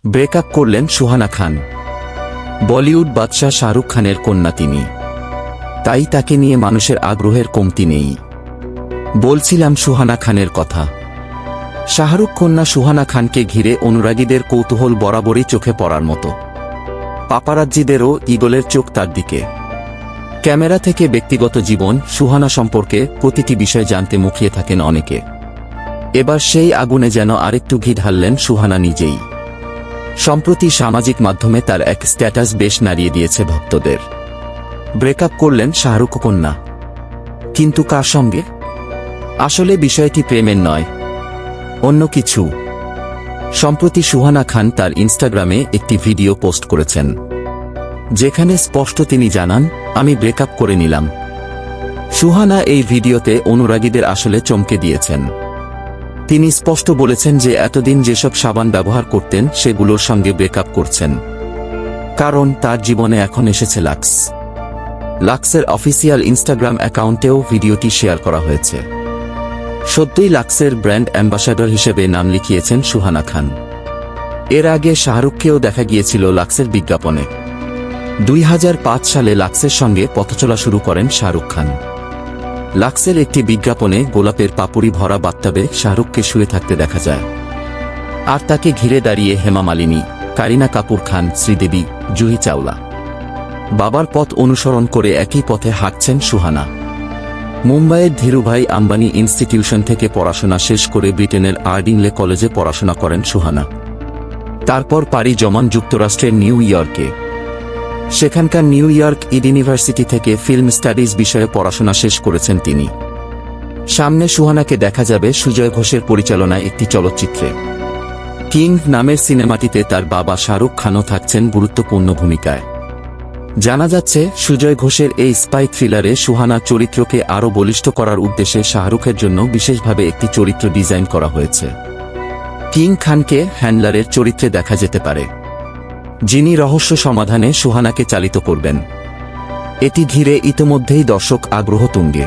Breakup করলেন সুহানা খান। বলিউড বাদশাহ শাহরুখ খানের কন্যা তিনি, তাই তাকে নিয়ে মানুষের আগ্রহের কমতি নেই। বলছিলাম সুহানা খানের কথা। শাহরুখ কন্যা সুহানা খানকে ঘিরে অনুরাগীদের কৌতূহল বরাবরই চোখে পড়ার মতো। পাপারাজ্জিদেরও ঈগলের চোখ তার দিকে। ক্যামেরা থেকে ব্যক্তিগত জীবন, সুহানা সম্পর্কে প্রতিটি বিষয় জানতে মুখিয়ে থাকেন অনেকে। এবার সেই আগুনে যেন আরেকটু ঘি ঢাললেন সুহানা নিজেই। সম্প্রতি সামাজিক মাধ্যমে তার এক স্ট্যাটাস বেশ নাড়িয়ে দিয়েছে ভক্তদের। ব্রেকআপ করলেন শাহরুখ কন্যা, কিন্তু কার সঙ্গে? আসলে বিষয়টি প্রেমের নয়, অন্য কিছু। সম্প্রতি সুহানা খান তার ইনস্টাগ্রামে একটি ভিডিও পোস্ট করেছেন, যেখানে স্পষ্ট তিনি জানান, আমি ব্রেকআপ করে নিলাম। সুহানা এই ভিডিওতে অনুরাগীদের আসলে চমকে দিয়েছেন। তিনি স্পষ্ট বলেছেন যে এতদিন যেসব সাবান ব্যবহার করতেন সেগুলোর সঙ্গে ব্রেকআপ করছেন, কারণ তার জীবনে এখন এসেছে লাক্স। লাক্সের অফিসিয়াল ইনস্টাগ্রাম অ্যাকাউন্টেও ভিডিওটি শেয়ার করা হয়েছে। সত্যিই লাক্সের ব্র্যান্ড অ্যাম্বাসাডর হিসেবে নাম লিখিয়েছেন সুহানা খান। এর আগে শাহরুখকেও দেখা গিয়েছিল লাক্সের বিজ্ঞাপনে। 2005 সালে লাক্সের সঙ্গে পথচলা শুরু করেন শাহরুখ খান। লাক্সের একটি বিজ্ঞাপনে গোলাপের পাপড়ি ভরা বাথটাবে শাহরুখকে শুয়ে থাকতে দেখা যায়, আর তাকে ঘিরে দাঁড়িয়ে হেমা মালিনী, কারিনা কাপুর খান, শ্রীদেবী, জুহি চাওলা। বাবার পথ অনুসরণ করে একই পথে হাঁটছেন সুহানা। মুম্বাইয়ের ধীরুভাই আম্বানি ইনস্টিটিউশন থেকে পড়াশোনা শেষ করে ব্রিটেনের আর্ডিংলে কলেজে পড়াশোনা করেন সুহানা। তারপর পাড়ি জমান যুক্তরাষ্ট্রের নিউ ইয়র্কে। সেখানকার নিউ ইয়র্ক ইউনিভার্সিটি থেকে ফিল্ম স্টাডিজ বিষয়ে পড়াশোনা শেষ করেছেন তিনি। সামনে সুহানাকে দেখা যাবে সুজয় ঘোষের পরিচালনায় একটি চলচ্চিত্রে। কিং নামের সিনেমাটিতে তার বাবা শাহরুখ খানও থাকছেন গুরুত্বপূর্ণ ভূমিকায়। জানা যাচ্ছে, সুজয় ঘোষের এই স্পাই থ্রিলারে সুহানার চরিত্রকে আরও বলিষ্ঠ করার উদ্দেশ্যে শাহরুখের জন্য বিশেষভাবে একটি চরিত্র ডিজাইন করা হয়েছে। কিং খানকে হ্যান্ডলারের চরিত্রে দেখা যেতে পারে, যিনি রহস্য সমাধানে সুহানাকে চালিত করবেন। এটি ঘিরে ইতোমধ্যেই দর্শক আগ্রহ তুঙ্গে।